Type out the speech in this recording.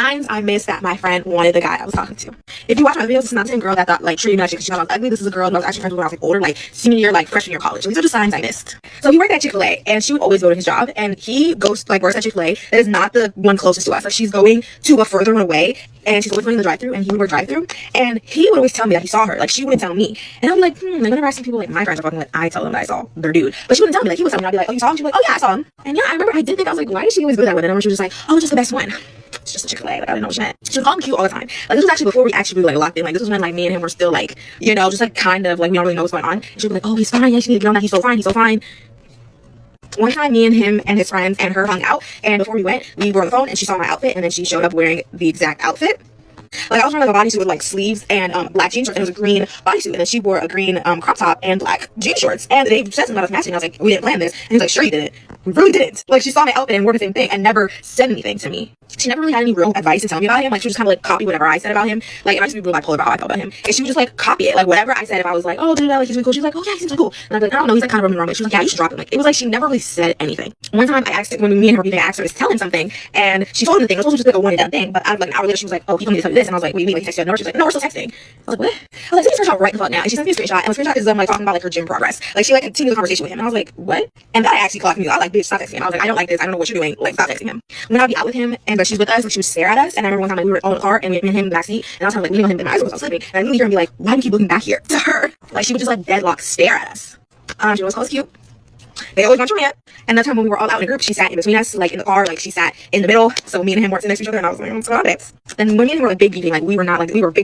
signs I missed that my friend wanted the guy I was talking to. If you watch my videos, this is not the same girl that thought like treated me like shit because she thought I was ugly. This is a girl who I was actually friends with when I was like older, like senior year, like freshman year of college. These are the signs I missed. So he worked at Chick-fil-A and she would always go to his job, and he goes like works at Chick-fil-A that is not the one closest to us. Like she's going to a further one away, and she's always running the drive-thru, and he would work drive-thru, and he would always tell me that he saw her. Like she wouldn't tell me, and I'm like, like whenever I see people like my friends are fucking, like I tell them that I saw their dude, but she wouldn't tell me. Like he would tell me, I'd be like, oh, you saw him? She'd be like, oh yeah, I saw him. And yeah, I remember I did think, I was like, why does she always do that with it? And she was just like, oh, just the best one. It's just a Chick-fil-A. Like I didn't know what she meant. She would call him cute all the time. Like this was actually before we actually like locked in. Like this was when like me and him were still like, you know, just like kind of like we don't really know what's going on. She'd be like, oh, he's fine. Yeah, she need to get on that. He's so fine. He's so fine. One time, me and him and his friends and her hung out, and before we went, we were on the phone, and she saw my outfit, and then she showed up wearing the exact outfit. Like I was wearing like a bodysuit with like sleeves and black jean shorts, and it was a green bodysuit, and then she wore a green crop top and black jean shorts, and they said something about us matching. I was like, we didn't plan this, and he was like, sure you didn't. We really didn't. Like she saw my outfit and wore the same thing and never said anything to me. She never really had any real advice to tell me about him. Like she would just kind of like copy whatever I said about him. Like I used to be real bipolar about how I felt about him, and she would just like copy it. Like whatever I said, if I was like, oh, dude, like he's really cool, she's like, oh yeah, he seems really cool, and I'd be like, I don't know, he's like kind of rubbing me wrong. She was like, yeah, you should drop him. Like it was like she never really said anything. One time I asked her, when me and her were meeting, I asked her to tell him something, and she told him the thing. It was supposed to be like a one and done thing, but out of like an hour later, she was like, oh, he told me to tell you this, and I was like, wait, like text you? No, she was like, no, we're still texting. I was like, what? I was like, send me a screenshot right the fuck now. And she sent me a screenshot, and the screenshot is them like talking about like her gym progress. Like she like continued the conversation with him, and I was like, what? And that actually clocked me. I was like, bitch, stop texting him. I was like, I don't like this. I don't know what you're doing. Like stop texting him. When I'd be out with him and she's with us, like she would stare at us. And I remember one time like, we were on the car and me and him in the backseat, and I was kind of like leaning on him, and my eyes were sleeping, and I knew her and be like, why do you keep looking back here to her? Like she would just like deadlock stare at us. She always called us cute. They always want your man. And that time when we were all out in a group, she sat in between us, like in the car, like she sat in the middle. So me and him weren't sitting next to each other, and I was like, what's going on, babes? Then when me and him were like big beefing, like we were not like, we were big